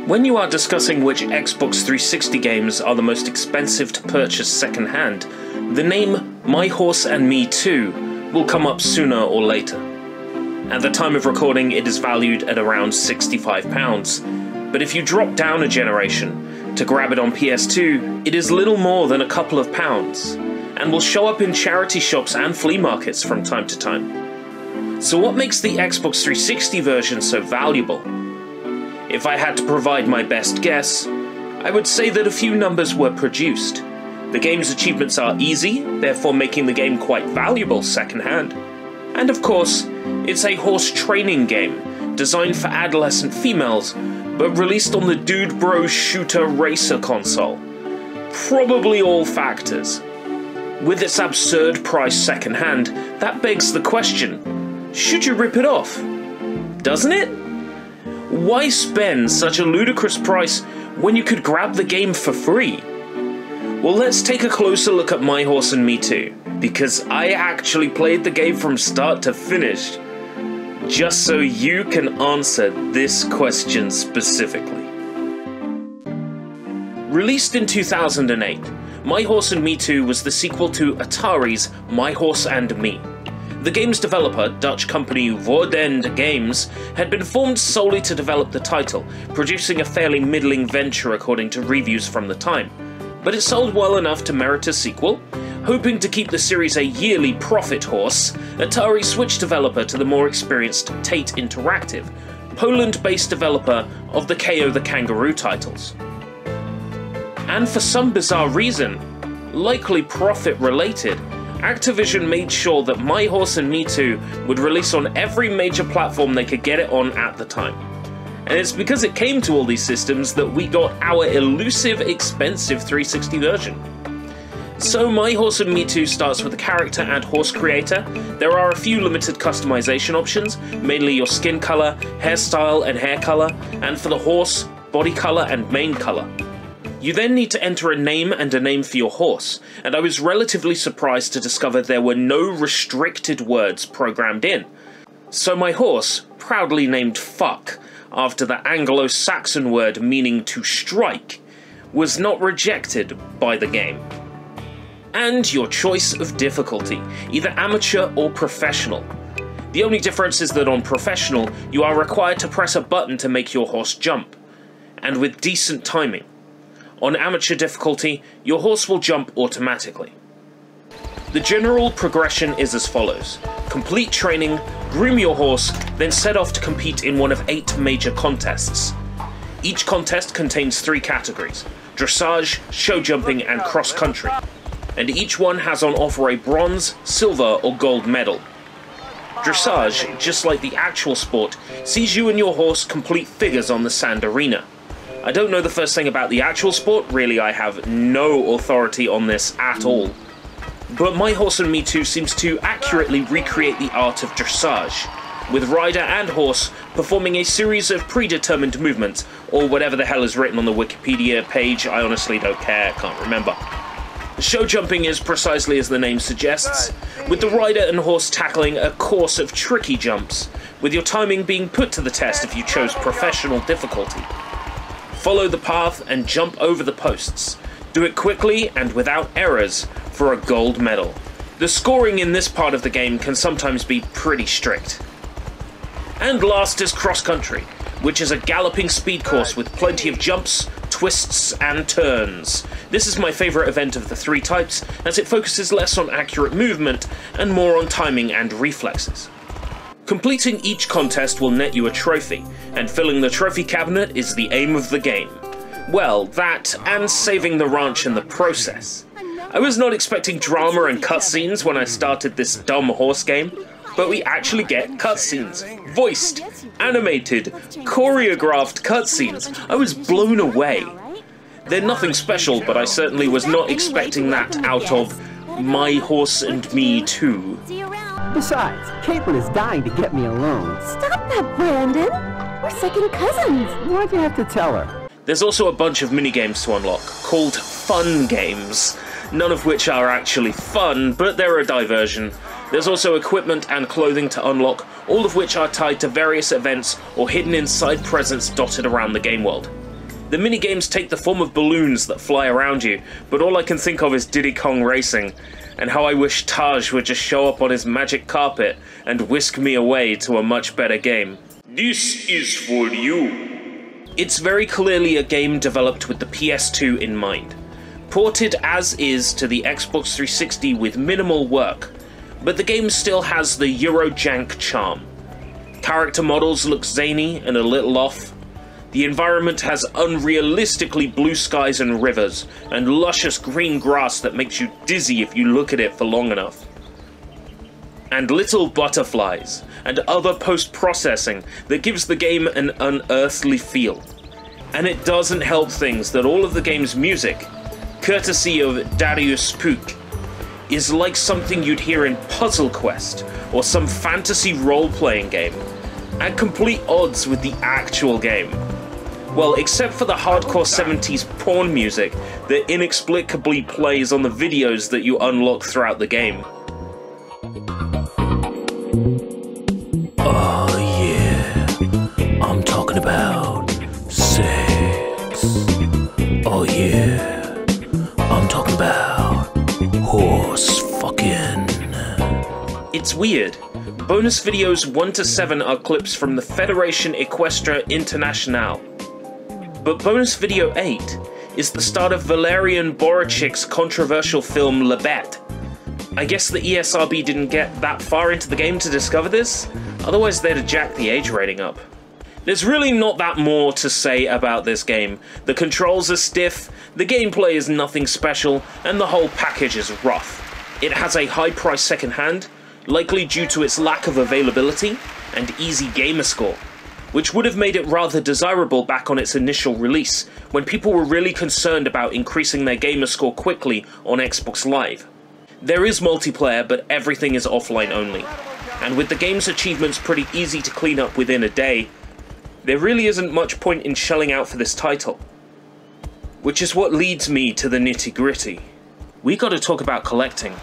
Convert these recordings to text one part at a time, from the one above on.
When you are discussing which Xbox 360 games are the most expensive to purchase second-hand, the name My Horse and Me 2 will come up sooner or later. At the time of recording, it is valued at around £65, but if you drop down a generation to grab it on PS2, it is little more than a couple of pounds, and will show up in charity shops and flea markets from time to time. So what makes the Xbox 360 version so valuable? If I had to provide my best guess, I would say that a few numbers were produced. The game's achievements are easy, therefore making the game quite valuable secondhand. And of course, it's a horse training game, designed for adolescent females, but released on the Dude Bro Shooter Racer console. Probably all factors. With its absurd price secondhand, that begs the question, should you rip it off? Doesn't it? Why spend such a ludicrous price when you could grab the game for free? Well, let's take a closer look at My Horse and Me 2, because I actually played the game from start to finish, just so you can answer this question specifically. Released in 2008, My Horse and Me 2 was the sequel to Atari's My Horse and Me. The game's developer, Dutch company Voordend Games, had been formed solely to develop the title, producing a fairly middling venture according to reviews from the time. But it sold well enough to merit a sequel. Hoping to keep the series a yearly profit horse, Atari switched developer to the more experienced Tate Interactive, Poland-based developer of the Kao the Kangaroo titles. And for some bizarre reason, likely profit-related, Activision made sure that My Horse and Me 2 would release on every major platform they could get it on at the time. And it's because it came to all these systems that we got our elusive, expensive 360 version. So My Horse and Me 2 starts with a character and horse creator. There are a few limited customization options, mainly your skin color, hairstyle and hair color, and for the horse, body color and mane color. You then need to enter a name and a name for your horse, and I was relatively surprised to discover there were no restricted words programmed in. So my horse, proudly named Fuck, after the Anglo-Saxon word meaning to strike, was not rejected by the game. And your choice of difficulty, either amateur or professional. The only difference is that on professional, you are required to press a button to make your horse jump, and with decent timing. On amateur difficulty, your horse will jump automatically. The general progression is as follows. Complete training, groom your horse, then set off to compete in one of 8 major contests. Each contest contains 3 categories: dressage, show jumping, and cross country. And each one has on offer a bronze, silver, or gold medal. Dressage, just like the actual sport, sees you and your horse complete figures on the sand arena. I don't know the first thing about the actual sport, really I have no authority on this at all. But My Horse and Me 2 seems to accurately recreate the art of dressage, with rider and horse performing a series of predetermined movements, or whatever the hell is written on the Wikipedia page. I honestly don't care, can't remember. Show jumping is precisely as the name suggests, with the rider and horse tackling a course of tricky jumps, with your timing being put to the test if you chose professional difficulty. Follow the path and jump over the posts. Do it quickly and without errors for a gold medal. The scoring in this part of the game can sometimes be pretty strict. And last is cross country, which is a galloping speed course with plenty of jumps, twists and turns. This is my favourite event of the 3 types, as it focuses less on accurate movement and more on timing and reflexes. Completing each contest will net you a trophy, and filling the trophy cabinet is the aim of the game. Well, that, and saving the ranch in the process. I was not expecting drama and cutscenes when I started this dumb horse game, but we actually get cutscenes. Voiced, animated, choreographed cutscenes. I was blown away. They're nothing special, but I certainly was not expecting that out of My Horse and Me 2. Besides, Caitlin is dying to get me alone. Stop that, Brandon! We're second cousins! Why'd you have to tell her? There's also a bunch of minigames to unlock, called fun games, none of which are actually fun, but they're a diversion. There's also equipment and clothing to unlock, all of which are tied to various events or hidden in side presents dotted around the game world. The minigames take the form of balloons that fly around you, but all I can think of is Diddy Kong Racing, and how I wish Taj would just show up on his magic carpet and whisk me away to a much better game. This is for you. It's very clearly a game developed with the PS2 in mind, ported as is to the Xbox 360 with minimal work, but the game still has the Eurojank charm. Character models look zany and a little off. The environment has unrealistically blue skies and rivers, and luscious green grass that makes you dizzy if you look at it for long enough. And little butterflies, and other post-processing that gives the game an unearthly feel. And it doesn't help things that all of the game's music, courtesy of Deduce, is like something you'd hear in Puzzle Quest, or some fantasy role-playing game, at complete odds with the actual game. Well, except for the hardcore 70s porn music that inexplicably plays on the videos that you unlock throughout the game. Oh yeah, I'm talking about sex. Oh yeah, I'm talking about horse fucking. It's weird. Bonus videos 1 to 7 are clips from the Federation Equestre Internationale. But bonus video 8 is the start of Valerian Borachik's controversial film Le Bête. I guess the ESRB didn't get that far into the game to discover this, otherwise they'd have jacked the age rating up. There's really not that more to say about this game. The controls are stiff, the gameplay is nothing special, and the whole package is rough. It has a high price secondhand, likely due to its lack of availability and easy gamerscore, which would have made it rather desirable back on its initial release, when people were really concerned about increasing their gamerscore quickly on Xbox Live. There is multiplayer, but everything is offline only, and with the game's achievements pretty easy to clean up within a day, there really isn't much point in shelling out for this title. Which is what leads me to the nitty-gritty. We gotta talk about collecting.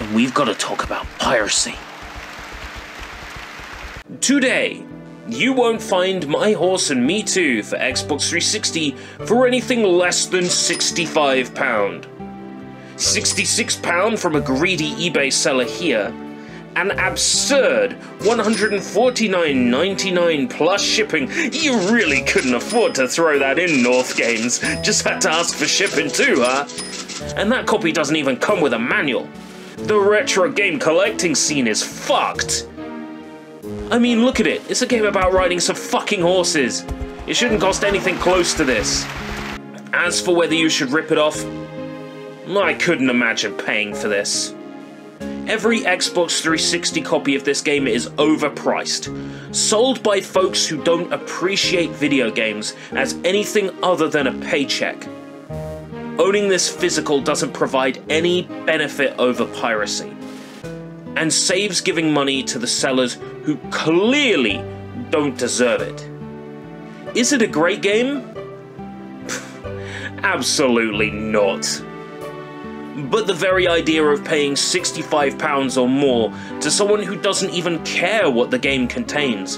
And we've gotta talk about piracy. Today, you won't find My Horse and Me Too for Xbox 360 for anything less than £65. £66 from a greedy eBay seller here. An absurd $149.99 plus shipping. You really couldn't afford to throw that in, North Games. Just had to ask for shipping too, huh? And that copy doesn't even come with a manual. The retro game collecting scene is fucked. I mean, look at it. It's a game about riding some fucking horses. It shouldn't cost anything close to this. As for whether you should rip it off, I couldn't imagine paying for this. Every Xbox 360 copy of this game is overpriced, sold by folks who don't appreciate video games as anything other than a paycheck. Owning this physical doesn't provide any benefit over piracy, and saves giving money to the sellers who clearly don't deserve it. Is it a great game? Absolutely not. But the very idea of paying £65 or more to someone who doesn't even care what the game contains,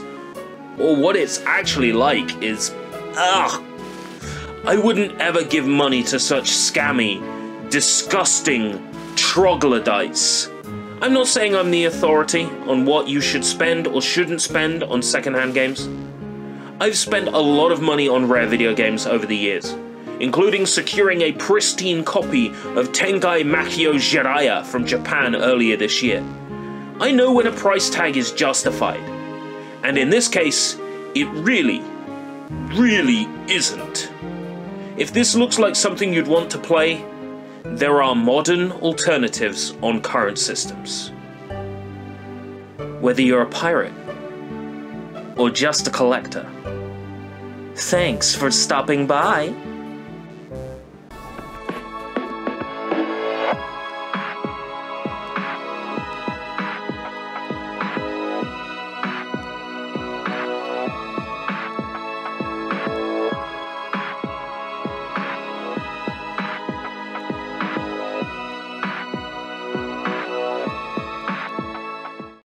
or what it's actually like, is ugh. I wouldn't ever give money to such scammy, disgusting troglodytes. I'm not saying I'm the authority on what you should spend or shouldn't spend on secondhand games. I've spent a lot of money on rare video games over the years, including securing a pristine copy of Tengai Makio Jiraiya from Japan earlier this year. I know when a price tag is justified, and in this case, it really isn't. If this looks like something you'd want to play, there are modern alternatives on current systems. Whether you're a pirate, or just a collector, thanks for stopping by.